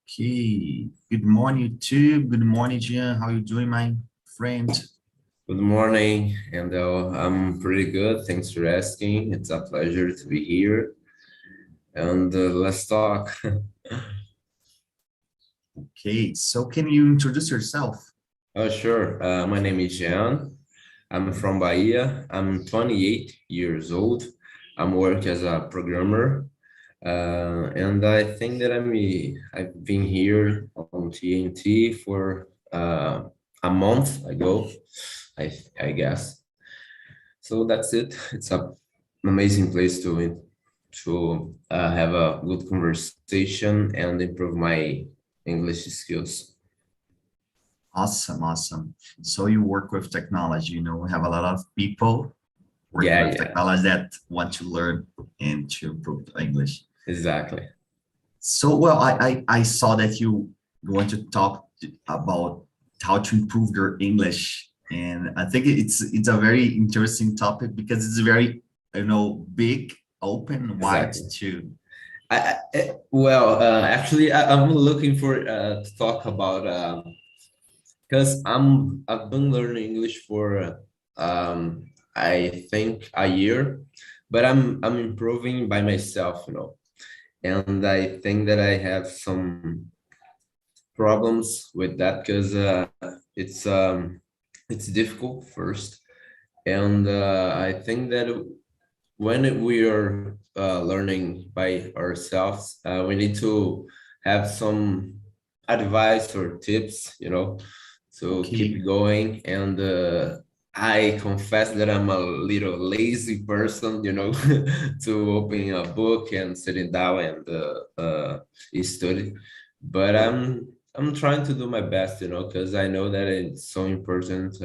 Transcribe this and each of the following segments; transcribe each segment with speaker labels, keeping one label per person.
Speaker 1: Okay. Good morning, too. Good morning, Jean. How you doing, my friend?
Speaker 2: Good morning, and I'm pretty good. Thanks for asking. It's a pleasure to be here, and let's talk.
Speaker 1: Okay. So can you introduce yourself?
Speaker 2: Oh, sure. My name is Jean. I'm from Bahia. I'm 28 years old. I'm working as a programmer, and I think that I've been here on TNT for a month ago, I guess. So that's it. It's a amazing place to have a good conversation and improve my English skills.
Speaker 1: Awesome, awesome. So you work with technology, we have a lot of people working
Speaker 2: Yeah,
Speaker 1: with
Speaker 2: yeah,
Speaker 1: technology that want to learn and to improve English.
Speaker 2: exactly.
Speaker 1: So, well, I saw that you want to talk about how to improve your English, and I think it's a very interesting topic because it's very, big, open, wide
Speaker 2: Exactly.
Speaker 1: to.
Speaker 2: Actually, I'm looking for to talk about because I've been learning English for I think a year, but I'm improving by myself, and I think that I have some problems with that because it's difficult first, and I think that when we are learning by ourselves, we need to have some advice or tips, to
Speaker 1: Okay.
Speaker 2: keep going. And I confess that I'm a little lazy person, to open a book and sitting down and study. But I'm trying to do my best, because I know that it's so important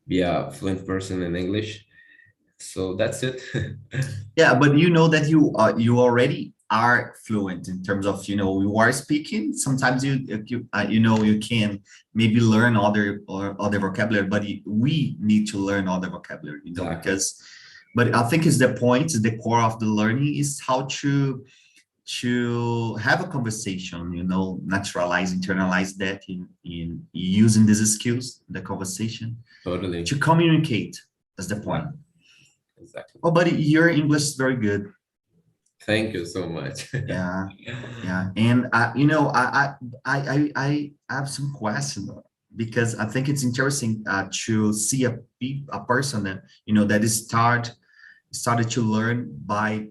Speaker 2: be a fluent person in English. So that's it.
Speaker 1: Yeah, but you know that you already are fluent in terms of you are speaking. Sometimes you can maybe learn other vocabulary, but we need to learn other vocabulary,
Speaker 2: Exactly.
Speaker 1: because. But I think is the point, the core of the learning is how to have a conversation, naturalize, internalize that in using these skills, the conversation
Speaker 2: Totally.
Speaker 1: to communicate. That's the point.
Speaker 2: Exactly. Exactly.
Speaker 1: Oh, buddy, your English is very good.
Speaker 2: Thank you so much.
Speaker 1: Yeah, yeah, and I have some questions because I think it's interesting to see a person that that is started to learn by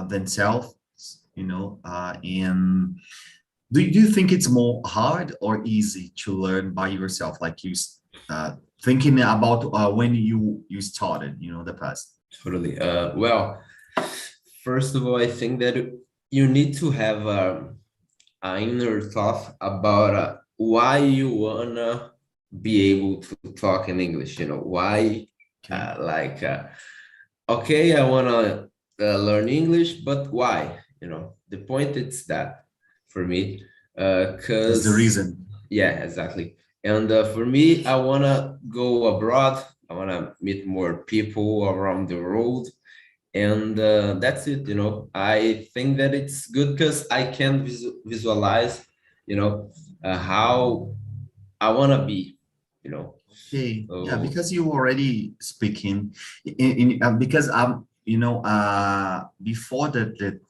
Speaker 1: themselves, and do you think it's more hard or easy to learn by yourself, like thinking about when you started, the past?
Speaker 2: Totally. Well, first of all, I think that you need to have an inner thought about why you wanna be able to talk in English. Why,
Speaker 1: Okay,
Speaker 2: like, okay, I wanna learn English, but why? The point is that for me,
Speaker 1: that's the
Speaker 2: because
Speaker 1: reason.
Speaker 2: yeah, exactly. And for me, I wanna go abroad. I wanna meet more people around the world, and that's it. I think that it's good because I can visualize, how I wanna be. You know,
Speaker 1: Okay, yeah,
Speaker 2: so
Speaker 1: because you already speaking because before the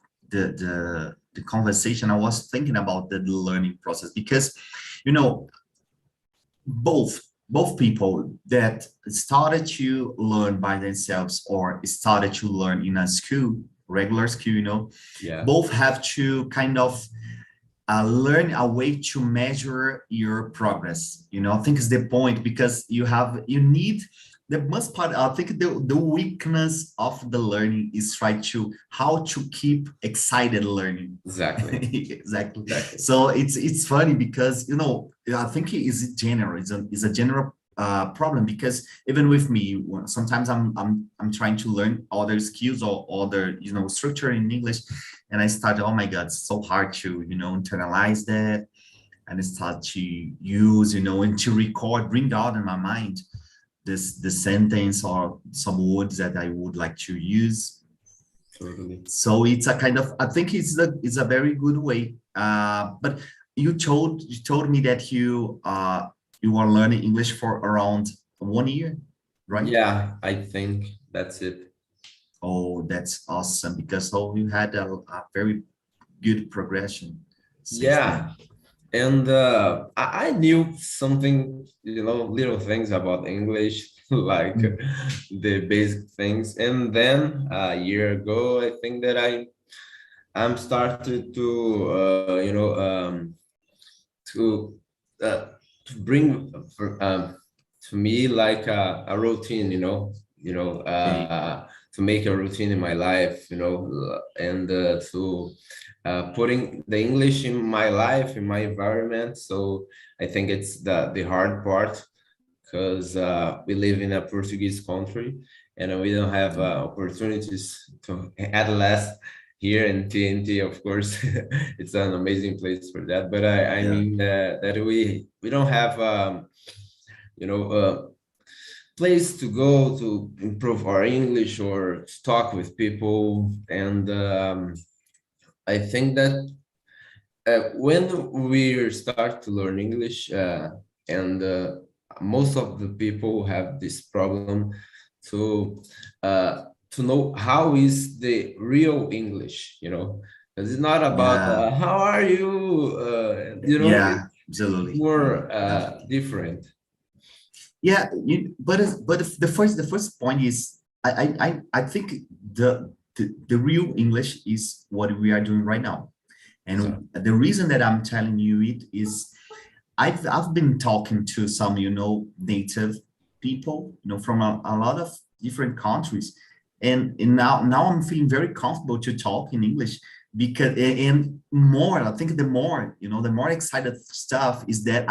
Speaker 1: conversation, I was thinking about the learning process because you know both both people that started to learn by themselves or started to learn in a school, regular school,
Speaker 2: yeah,
Speaker 1: both have to kind of learn a way to measure your progress. I think is the point because you need the most part. I think the weakness of the learning is try to how to keep excited learning.
Speaker 2: exactly,
Speaker 1: Exactly.
Speaker 2: exactly.
Speaker 1: So it's funny because I think it is general. It's a general problem because even with me, sometimes I'm trying to learn other skills or other structure in English, and I started, oh my God, it's so hard to, internalize that and start to use, and to record, bring out in my mind the sentence or some words that I would like to use.
Speaker 2: Totally.
Speaker 1: So it's a kind of, I think it's a very good way. But you told me that you are learning English for around 1 year, right?
Speaker 2: Yeah, I think that's it.
Speaker 1: Oh, that's awesome because you had a very good progression since
Speaker 2: Yeah,
Speaker 1: then.
Speaker 2: and I knew something, little things about English, like
Speaker 1: Mm.
Speaker 2: the basic things. And then a year ago, I think that I'm started to, to to bring to me like a routine,
Speaker 1: Okay.
Speaker 2: to make a routine in my life, and to putting the English in my life, in my environment. So I think it's the hard part, because we live in a Portuguese country, and we don't have opportunities to, at last, here in TNT, of course. It's an amazing place for that. But I
Speaker 1: Yeah.
Speaker 2: mean that we don't have a place to go to improve our English or to talk with people. And I think that when we start to learn English, and most of the people have this problem to know how is the real English, because it's not about
Speaker 1: Yeah.
Speaker 2: how are you,
Speaker 1: Yeah.
Speaker 2: it's
Speaker 1: Absolutely.
Speaker 2: more
Speaker 1: Definitely.
Speaker 2: different.
Speaker 1: Yeah. The first point is I think the real English is what we are doing right now.
Speaker 2: So,
Speaker 1: And the reason that I'm telling you it is I've been talking to some, native people, from a lot of different countries. And now I'm feeling very comfortable to talk in English because and more, I think the more excited stuff is that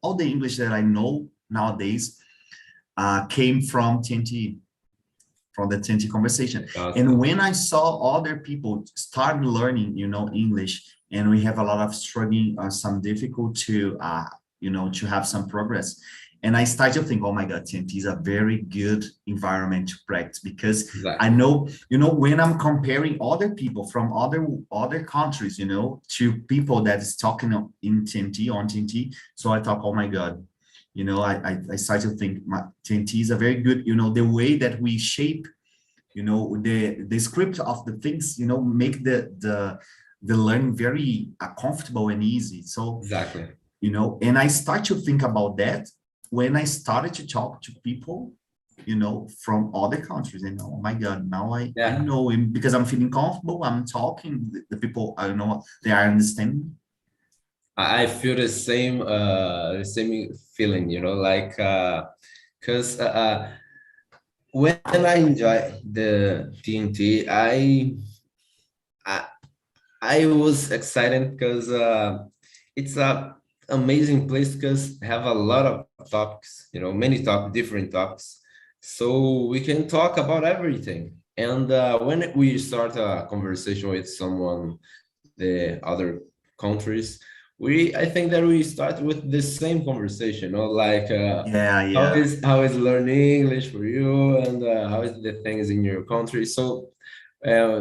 Speaker 1: all the English that I know nowadays came from TNT, from the TNT conversation. And
Speaker 2: awesome.
Speaker 1: when I saw other people start learning, English, and we have a lot of struggling, some difficult to have some progress. And I started to think, oh my God, TNT is a very good environment to practice because I
Speaker 2: Exactly.
Speaker 1: know, when I'm comparing other people from other countries, to people that is talking in TNT on TNT. So I thought, oh my God, I started to think TNT is a very good, the way that we shape, the script of the things, make the learning very comfortable and easy. So,
Speaker 2: Exactly.
Speaker 1: and I start to think about that when I started to talk to people, from other countries. And oh my God, now I
Speaker 2: Yeah.
Speaker 1: know him because I'm feeling comfortable. I'm talking, the people I know, they are understanding.
Speaker 2: I feel the same feeling, like because when I enjoy the TNT, I I was excited because it's a amazing place because have a lot of topics, many different topics, so we can talk about everything. And when we start a conversation with someone, the other countries, I think that we start with the same conversation, like
Speaker 1: Yeah,
Speaker 2: how
Speaker 1: yeah.
Speaker 2: is learning English for you, and how is the things in your country. So uh,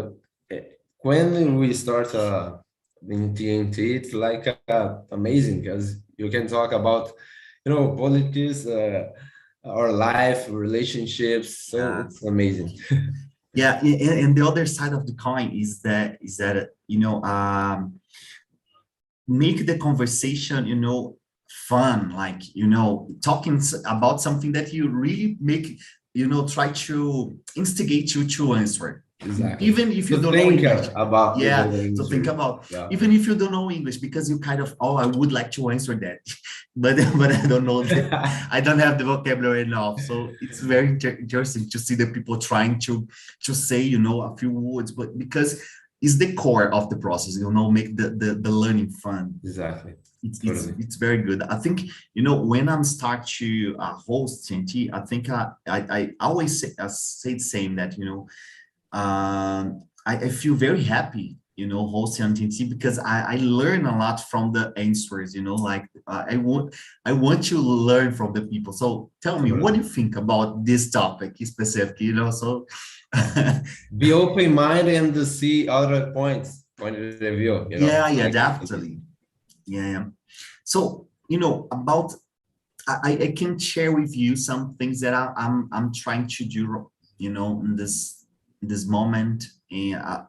Speaker 2: when we start in TNT, it's like amazing because you can talk about, politics, our life, relationships. So
Speaker 1: Yeah.
Speaker 2: it's amazing.
Speaker 1: Yeah, and the other side of the coin is that make the conversation fun, like talking about something that you really make try to instigate you to answer,
Speaker 2: Exactly.
Speaker 1: even if you
Speaker 2: To
Speaker 1: don't know
Speaker 2: think
Speaker 1: English.
Speaker 2: about
Speaker 1: Yeah,
Speaker 2: the
Speaker 1: to think
Speaker 2: answer.
Speaker 1: about,
Speaker 2: Yeah.
Speaker 1: even if you don't know English, because you kind of, oh, I would like to answer that, but I don't know I don't have the vocabulary enough. So it's very interesting to see the people trying to say a few words, but because it's the core of the process, make the learning fun.
Speaker 2: Exactly.
Speaker 1: It's very good. I think when I'm start to host TNT, I think I always say the same, that I feel very happy hosting on TNT because I learn a lot from the answers, like I want to learn from the people. So tell me, what do
Speaker 2: Totally.
Speaker 1: you think about this topic specific, so
Speaker 2: Be open-minded and to see other point of view,
Speaker 1: yeah, yeah,
Speaker 2: like
Speaker 1: definitely. Yeah. So, about I can share with you some things that I'm trying to do, in this moment, and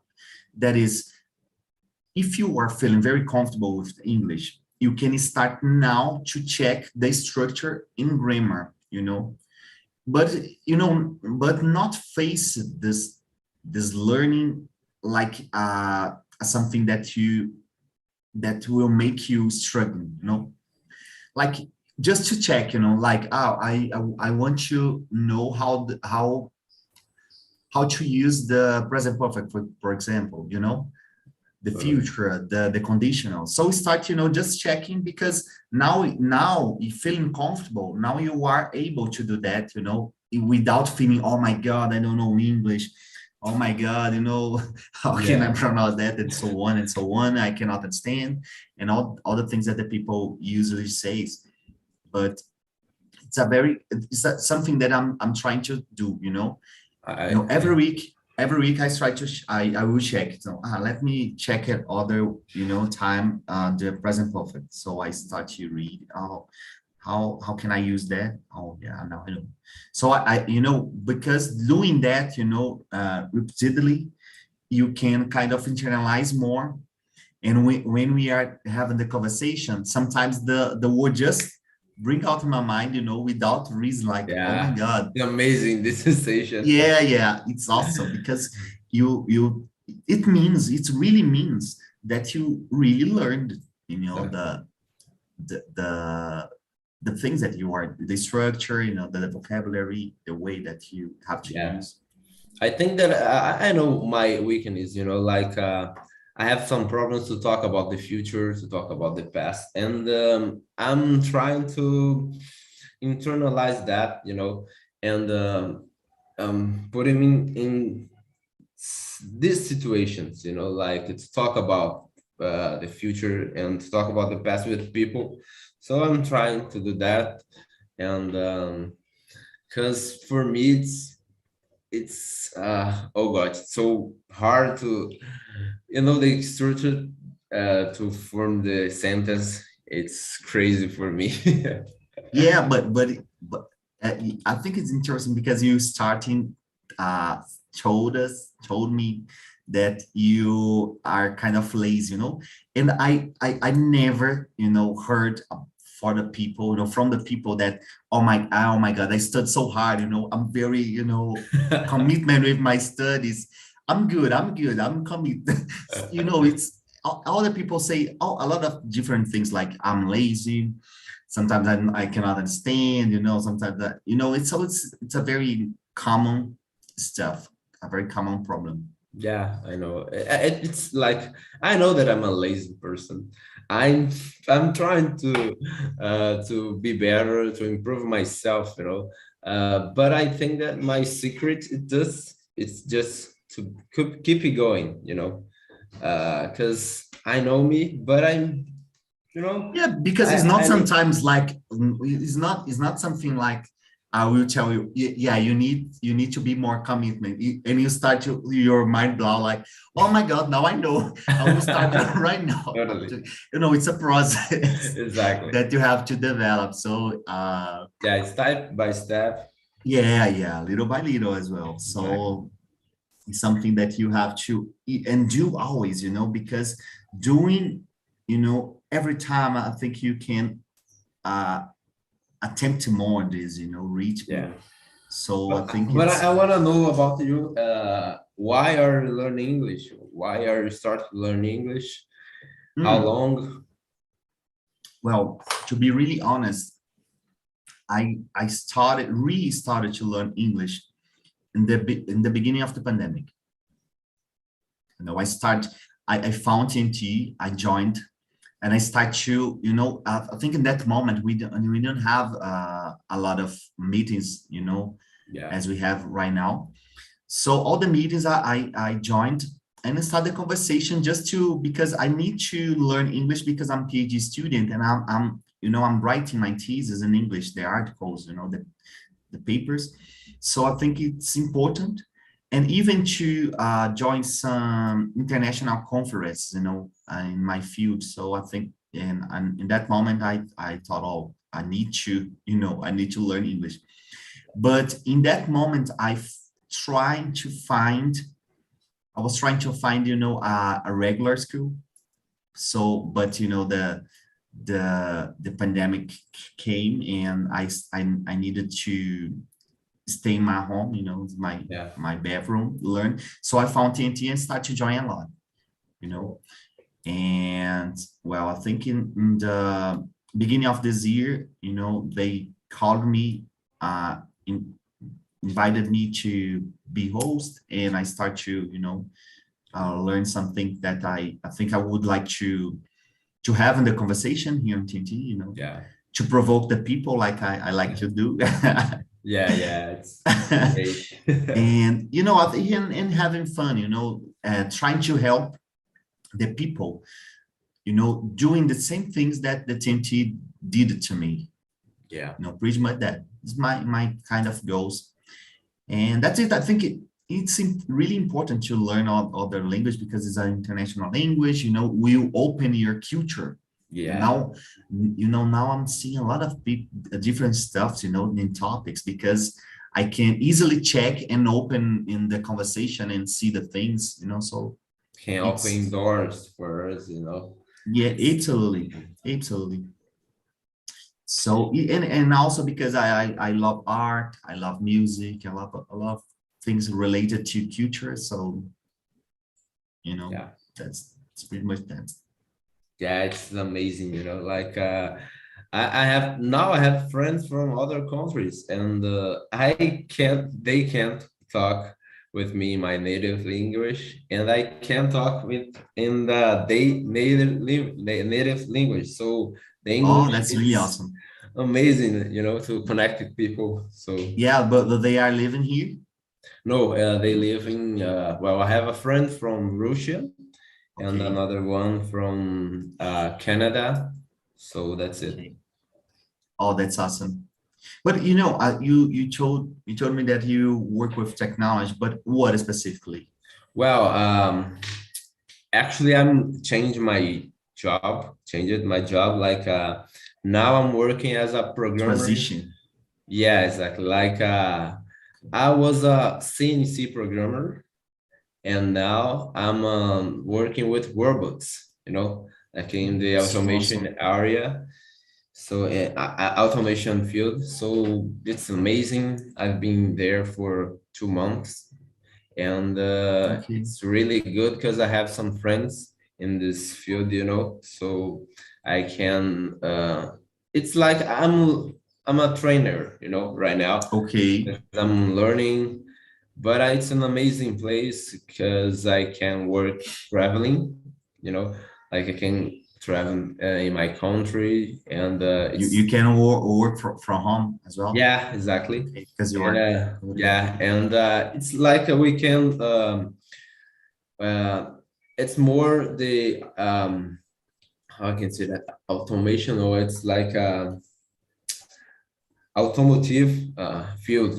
Speaker 1: that is, if you are feeling very comfortable with English, you can start now to check the structure in grammar, but but not face this learning like something that will make you struggling, like just to check, like, I want to know how to use the present perfect, for example, the
Speaker 2: Totally.
Speaker 1: future, the conditional. So start, just checking, because now you feeling comfortable. Now you are able to do that, without feeling, oh my God, I don't know English. Oh my God, how can I
Speaker 2: Yeah.
Speaker 1: pronounce that, and so on and so on. I cannot understand, and all the things that the people usually say. But something that I'm trying to do, every
Speaker 2: I
Speaker 1: week I try to I will check. So let me check it other, time, the present perfect. So I start to read, how can I use that? Oh yeah, now I know. So because doing that, repeatedly, you can kind of internalize more. And when we are having the conversation, sometimes the word just bring out in my mind, without reason, like, oh my
Speaker 2: yeah.
Speaker 1: God.
Speaker 2: It's amazing this sensation.
Speaker 1: Yeah, it's awesome, because it really means that you really learned,
Speaker 2: Exactly.
Speaker 1: the the the things that you are, the structure, the vocabulary, the way that you have to
Speaker 2: Yeah.
Speaker 1: use.
Speaker 2: I think that I know my weakness, like I have some problems to talk about the future, to talk about the past, and I'm trying to internalize that, and put him in these situations, like to talk about the future and to talk about the past with people. So I'm trying to do that, and because for me it's oh god, it's so hard to the structure to form the sentence. It's crazy for me.
Speaker 1: Yeah, but uh, I think it's interesting, because you starting uh told me that you are kind of lazy, and I never, heard for the people, from the people that, oh my God, I studied so hard, I'm very, commitment with my studies. I'm good, I'm committed. It's all the people say, a lot of different things, like I'm lazy. Sometimes I cannot understand, sometimes that, it's a very common stuff, a very common problem.
Speaker 2: Yeah, I know. It's like I know that I'm a lazy person. I'm trying to be better, to improve myself, But I think that my secret it's just to keep it going, Because I know me, but you know,
Speaker 1: Yeah, because it's not
Speaker 2: I need.
Speaker 1: sometimes like, it's not something like I will tell you, yeah, you need to be more commitment. And you start your mind blow, like, oh my God, now I know. I will start right now.
Speaker 2: Totally.
Speaker 1: It's a process
Speaker 2: Exactly.
Speaker 1: that you have to develop. So
Speaker 2: Yeah, it's step by step.
Speaker 1: yeah, little by little as well.
Speaker 2: Exactly.
Speaker 1: So it's something that you have to eat and do always, because doing, every time, I think you can uh, attempt more on this, reach
Speaker 2: Yeah.
Speaker 1: more. So I
Speaker 2: But
Speaker 1: think
Speaker 2: but I
Speaker 1: it's,
Speaker 2: want to know about you. Why are you learning English? Why are you start to learn English? How
Speaker 1: mm,
Speaker 2: long?
Speaker 1: well, to be really honest, I really started to learn English in the beginning of the pandemic. I found TNT, I joined, and I start to, I think in that moment we don't have a lot of meetings,
Speaker 2: Yeah.
Speaker 1: as we have right now. So all the meetings I joined, and I started the conversation, just to, because I need to learn English, because I'm PhD student, and I'm writing my thesis in English, the articles, the papers. So I think it's important, and even to join some international conferences, in my field. So I think and in that moment, I thought, oh, I need to, I need to learn English. But in that moment, tried to find, I was trying to find, a regular school. So, but the pandemic came, and I needed to stay in my home,
Speaker 2: Yeah.
Speaker 1: my bedroom, learn. So I found TNT and started to join a lot, you know. And well, I think in the beginning of this year, they called me, in, invited me to be host, and I start to, learn something that I think I would like to have in the conversation here on TNT,
Speaker 2: Yeah.
Speaker 1: to provoke the people like I like to do.
Speaker 2: Yeah, yeah, it's great.
Speaker 1: And I think in having fun, trying to help the people, doing the same things that the TNT did to me.
Speaker 2: Yeah.
Speaker 1: Pretty much that is my kind of goals. And that's it. I think it's really important to learn other language, because it's an international language, will open your culture.
Speaker 2: Yeah.
Speaker 1: Now I'm seeing a lot of different stuff, in topics, because I can easily check and open in the conversation and see the things, so
Speaker 2: Can open doors for us,
Speaker 1: yeah, absolutely. So, and also because I love art, I love music, I love things related to culture. So,
Speaker 2: Yeah.
Speaker 1: that's pretty much that.
Speaker 2: Yeah, it's amazing, like I have friends from other countries, and they can't talk with me in my native English, and I can talk with in the they native language. So the
Speaker 1: Oh,
Speaker 2: English
Speaker 1: that's really
Speaker 2: is
Speaker 1: awesome.
Speaker 2: amazing, to connect with people. So
Speaker 1: Yeah, but they are living here.
Speaker 2: no, they live in well, I have a friend from Russia and
Speaker 1: Okay.
Speaker 2: another one from Canada. So that's it.
Speaker 1: Okay. Oh, that's awesome. But you told me that you work with technology, but what specifically?
Speaker 2: Well, actually, I'm changed my job. Like now I'm working as a programmer.
Speaker 1: Transition.
Speaker 2: Yeah, exactly. Like I was a CNC programmer, and now I'm working with robots, like in the
Speaker 1: It's
Speaker 2: automation
Speaker 1: awesome.
Speaker 2: area. So automation field. So it's amazing. I've been there for 2 months, and
Speaker 1: Okay.
Speaker 2: it's really good because I have some friends in this field, so I can. It's like I'm a trainer, right now.
Speaker 1: Okay.
Speaker 2: I'm learning, but it's an amazing place because I can work traveling, like I can travel in my country, and
Speaker 1: You
Speaker 2: it's
Speaker 1: can work from home as well.
Speaker 2: yeah, exactly.
Speaker 1: Okay, because you are.
Speaker 2: Yeah, yeah, and it's like a weekend. Uh, it's more the how I can say that automation, or it's like a automotive field,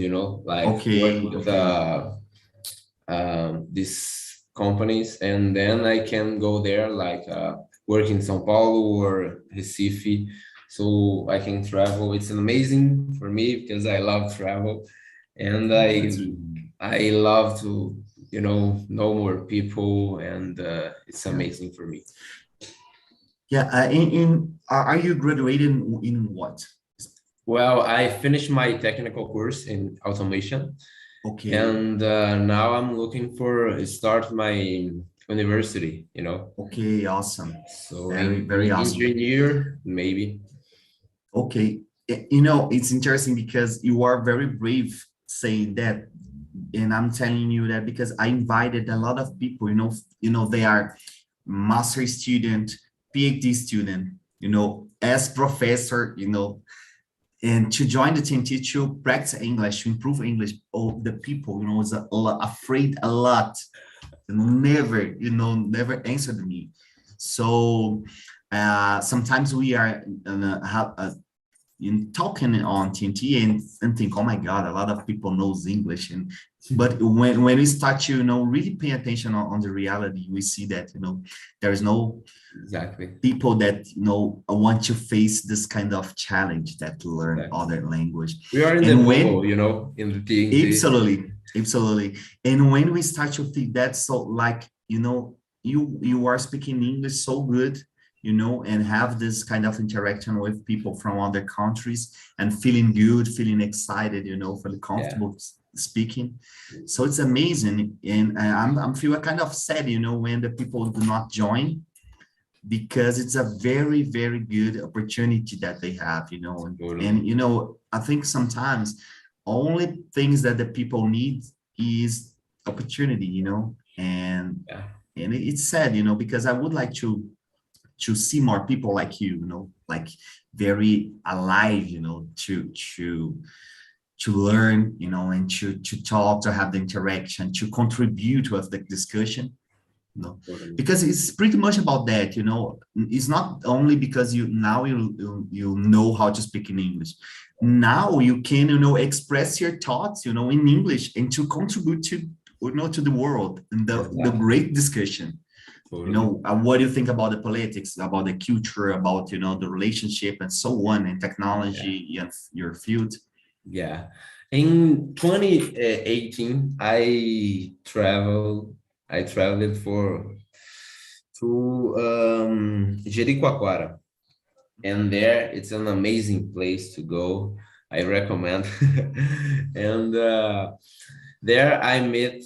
Speaker 2: like work
Speaker 1: Okay.
Speaker 2: with
Speaker 1: Okay.
Speaker 2: these companies, and then I can go there like work in São Paulo or Recife, so I can travel. It's amazing for me because I love travel, and
Speaker 1: Oh, that's really.
Speaker 2: I love to know more people, and it's
Speaker 1: Yeah.
Speaker 2: amazing for me.
Speaker 1: Yeah. Are you graduated in what?
Speaker 2: Well, I finished my technical course in automation,
Speaker 1: Okay.
Speaker 2: and now I'm looking for start my university,
Speaker 1: Okay. Awesome.
Speaker 2: so
Speaker 1: Very,
Speaker 2: in
Speaker 1: very awesome.
Speaker 2: engineer maybe.
Speaker 1: Okay. It's interesting because you are very brave saying that. And I'm telling you that because I invited a lot of people, they are master student, PhD student, as professor, and to join the team, to practice English, to improve English. Oh, the people, is afraid a lot, never answered me. So sometimes we are in talking on TNT and think, oh my God, a lot of people knows English. But when we start to, really pay attention on the reality, we see that, there is no
Speaker 2: Exactly.
Speaker 1: people that, want to face this kind of challenge that to learn other language.
Speaker 2: We are in the bubble, in the TNT.
Speaker 1: Absolutely. And when we start to think that, so like, you are speaking English so good, and have this kind of interaction with people from other countries and feeling good, feeling excited, feeling comfortable speaking. So it's amazing. And I'm feel kind of sad, when the people do not join, because it's a very, very good opportunity that they have, and I think sometimes only things that the people need is opportunity, and it's sad, because I would like to see more people like you, like very alive, to learn, and to talk, to have the interaction, to contribute with the discussion, because it's pretty much about that, it's not only because you know how to speak in English. Now you can, express your thoughts, in English, and to contribute to, to the world and the great discussion. What do you think about the politics, about the culture, about, the relationship and so on, and technology and your field?
Speaker 2: Yeah. In 2018, I traveled to Jericoacoara, and there it's an amazing place to go. I recommend. And there I met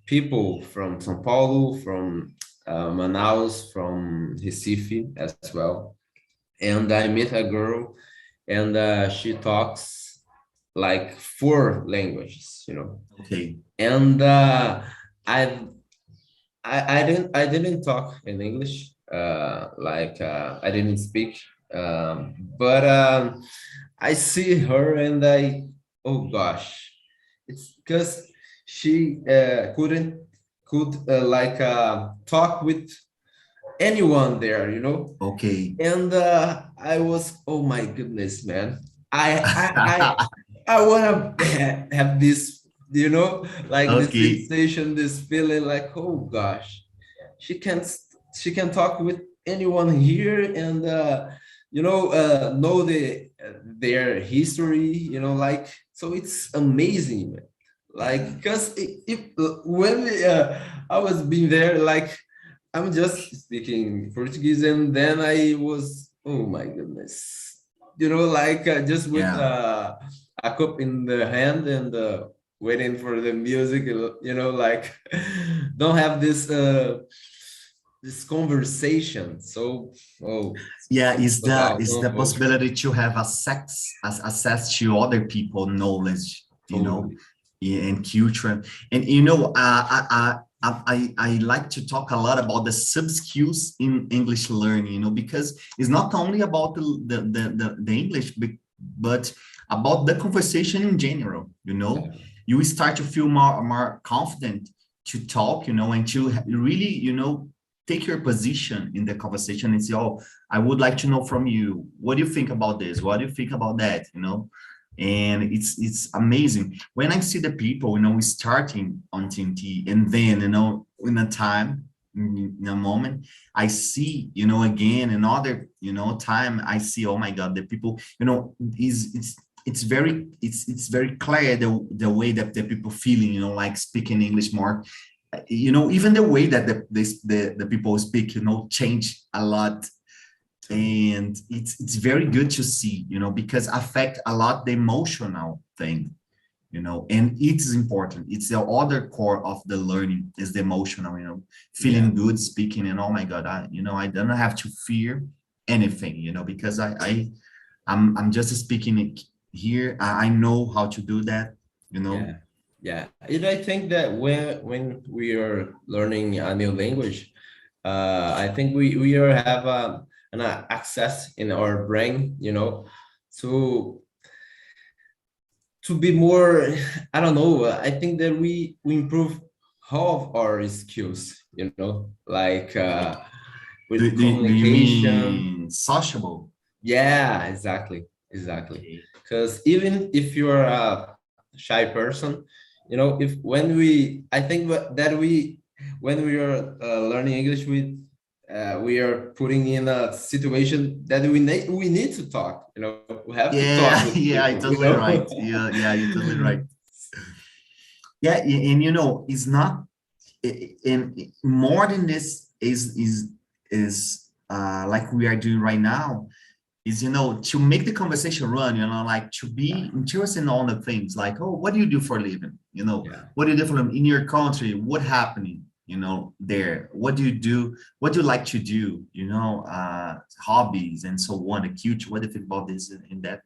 Speaker 2: people from São Paulo, from Manaus, from Recife as well. And I met a girl, and she talks like 4 languages,
Speaker 1: Okay.
Speaker 2: And I didn't talk in English, I didn't speak, but I see her and oh gosh, it's because she could talk with anyone there,
Speaker 1: Okay.
Speaker 2: And I was, oh my goodness, man, I want to have this, this sensation, this feeling, like, oh gosh, she can talk with anyone here, and know their history, so it's amazing, man. Because when I was being there, I'm just speaking Portuguese, and then I was, oh my goodness, just with a cup in the hand and waiting for the music, don't have this conversation. So,
Speaker 1: is the possibility to have access to other people knowledge, and culture. And I like to talk a lot about the sub skills in English learning, because it's not only about the English, but about the conversation in general. You start to feel more confident to talk, and to really, take your position in the conversation and say, oh, I would like to know from you, what do you think about this? What do you think about that? And it's amazing when I see the people, starting on TNT, and then, in a time, in a moment, I see, again, another, time, I see, oh my God, the people, it's very clear the way that the people feeling, like speaking English more, even the way that the people speak, change a lot. And it's very good to see, because affect a lot the emotional thing, and it is important. It's the other core of the learning is the emotional, feeling good speaking, and oh my God, I don't have to fear anything, because I'm just speaking it here. I know how to do that,
Speaker 2: Yeah. And I think that when we are learning a new language, I think we have an access in our brain, to be more, I don't know, I think that we improve all of our skills, with
Speaker 1: do you
Speaker 2: communication.
Speaker 1: mean sociable?
Speaker 2: Yeah, exactly.
Speaker 1: Okay.
Speaker 2: Because even if you're a shy person, if when I think that when we are learning English, we are putting in a situation that we need to talk. We have to talk
Speaker 1: Yeah,
Speaker 2: with
Speaker 1: yeah, you're
Speaker 2: people.
Speaker 1: totally right. Yeah, you're totally right. Yeah, and it's not, and more than this is like we are doing right now, is to make the conversation run, like to be interested in all the things, like, oh, what do you do for a living,
Speaker 2: Yeah,
Speaker 1: what do you do for in your country, what happening, there, what do you do, what do you like to do, hobbies and so on, the culture, what do you think about this and that.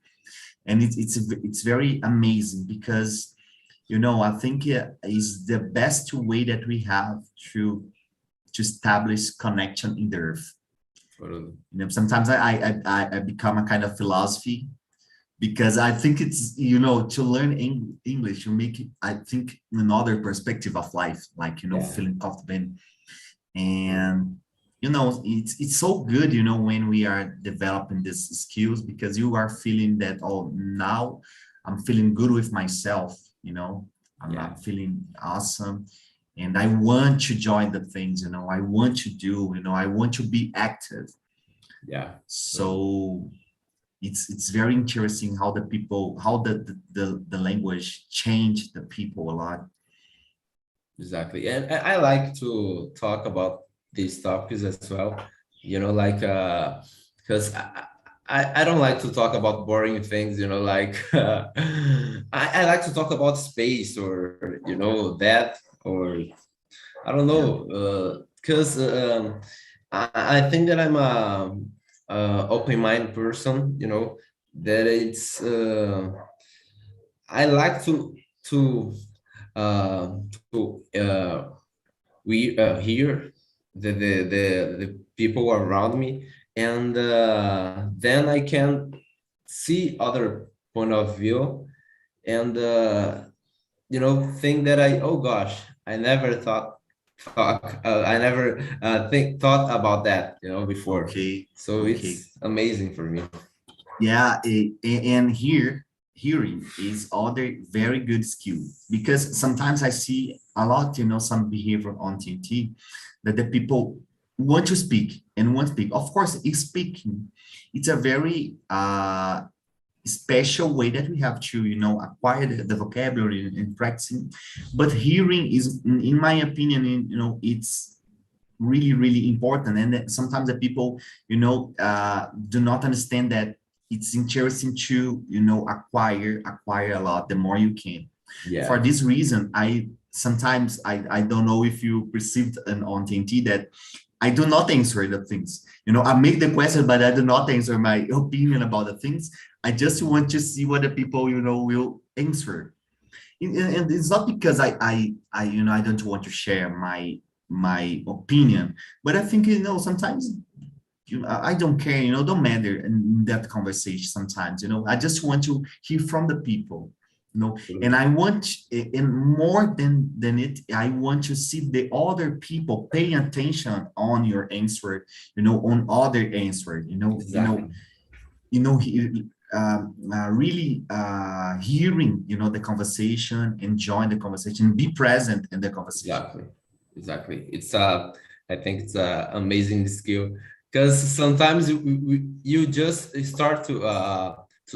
Speaker 1: And it's very amazing because I think it is the best way that we have to establish connection in the earth.
Speaker 2: totally.
Speaker 1: Sometimes I become a kind of philosophy, because I think it's, to learn English, you make it, I think, another perspective of life, like,
Speaker 2: Yeah,
Speaker 1: feeling confident. And, it's so good, when we are developing these skills, because you are feeling that, oh, now I'm feeling good with myself, I'm
Speaker 2: yeah,
Speaker 1: feeling awesome. And I want to join the things, I want to do, I want to be active.
Speaker 2: yeah, totally.
Speaker 1: So it's very interesting how the language changed the people a lot.
Speaker 2: Exactly. And I like to talk about these topics as well, like, because I don't like to talk about boring things, like, I like to talk about space, or, that, or I don't
Speaker 1: Yeah.
Speaker 2: know, because I think that I'm a open-minded person, that I like to to we hear the people around me, and then I can see other point of view, and think that oh gosh, I never I never thought about that, before.
Speaker 1: Okay.
Speaker 2: So
Speaker 1: Okay.
Speaker 2: it's amazing for me.
Speaker 1: Yeah. And hearing is other very good skill, because sometimes I see a lot, some behavior on TNT, that the people want to speak and want to speak. Of course, speaking, it's a very special way that we have to acquire the vocabulary and practicing. But hearing is, in my opinion, it's really, really important. And that sometimes the people do not understand that it's interesting to acquire a lot, the more you can. For
Speaker 2: Yeah,
Speaker 1: this reason, I don't know if you perceived on TNT that I do not answer the things. I make the question, but I do not answer my opinion about the things. I just want to see what the people, will answer. And it's not because I don't want to share my opinion, but I think, sometimes I don't care, don't matter in that conversation sometimes, I just want to hear from the people, and I want, and more than it, I want to see the other people paying attention on your answer, on other answer,
Speaker 2: exactly,
Speaker 1: really hearing, the conversation, enjoying the conversation, be present in the conversation.
Speaker 2: exactly, exactly. It's I think it's a amazing skill, because sometimes you just start to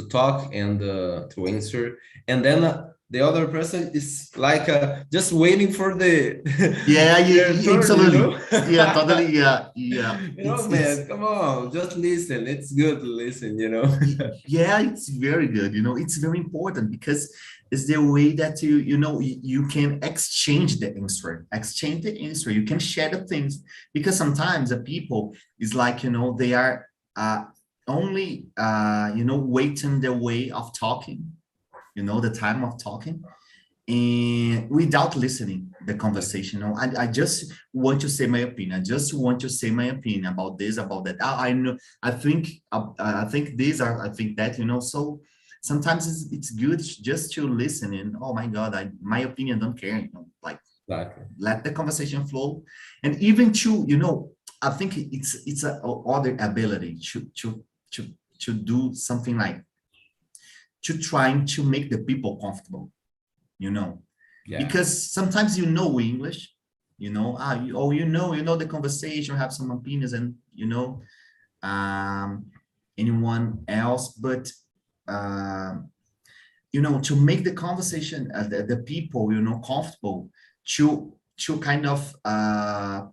Speaker 2: talk and to answer, and then the other person is like just waiting for the
Speaker 1: Yeah,
Speaker 2: their
Speaker 1: yeah,
Speaker 2: turn,
Speaker 1: absolutely. Yeah, totally. Yeah, yeah.
Speaker 2: Man, come on, just listen. It's good to listen.
Speaker 1: Yeah, it's very good. It's very important, because it's the way that you can exchange the answer. You can share the things, because sometimes the people is like, they are only waiting the way of talking, the time of talking, and without listening the conversation. I just want to say my opinion. I just want to say my opinion about this, about that. I know, I think this, or I think that, so sometimes it's good just to listen, and oh my god, my opinion don't care, like,
Speaker 2: Exactly.
Speaker 1: let the conversation flow. And even to, I think it's a other ability to to do something like to trying to make the people comfortable, you know, because sometimes you know English, you know, you know the conversation, have some opinions, and you know, anyone else, but you know, to make the conversation, the people, you know, comfortable, to kind of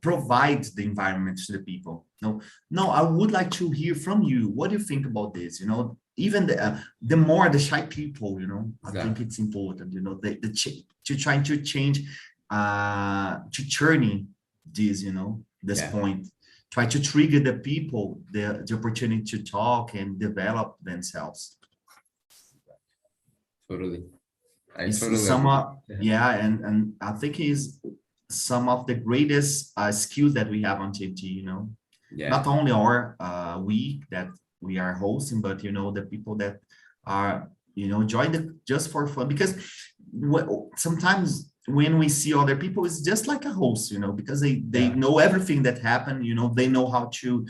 Speaker 1: provide the environment to the people. No, I would like to hear from you. What do you think about this? You know, even the more the shy people, you know, I think it's important, you know, to trying to change, to turning this, you know, this point, try to trigger the people, the opportunity to talk and develop themselves.
Speaker 2: Totally.
Speaker 1: And I think is some of the greatest skills that we have on TNT, you know, not only our week that we are hosting, but you know, the people that are, you know, join just for fun, because sometimes when we see other people, it's just like a host, you know, because they know everything that happened, you know, they know how to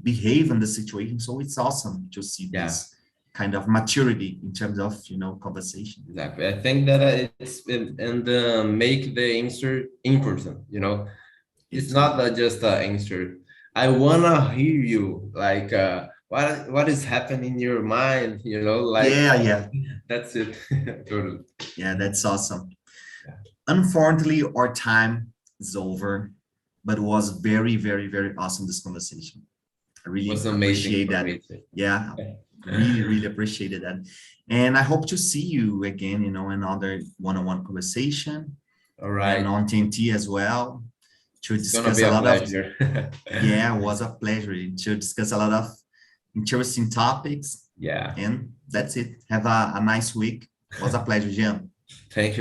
Speaker 1: behave in the situation. So it's awesome to see this kind of maturity in terms of, you know, conversation.
Speaker 2: Exactly. I think that make the answer important, you know, it's not just an answer. I wanna hear you, like what is happening in your mind, you know, like that's it. Totally.
Speaker 1: Yeah, that's awesome. Unfortunately, our time is over, but it was very, very, very awesome, this conversation. I really appreciate that. Really appreciated that. And I hope to see you again, you know, another one-on-one conversation.
Speaker 2: All right.
Speaker 1: And on TNT as well, to discuss a lot of it was a pleasure to discuss a lot of interesting topics. And that's it. Have a nice week. It was a pleasure, Jean.
Speaker 2: Thank you.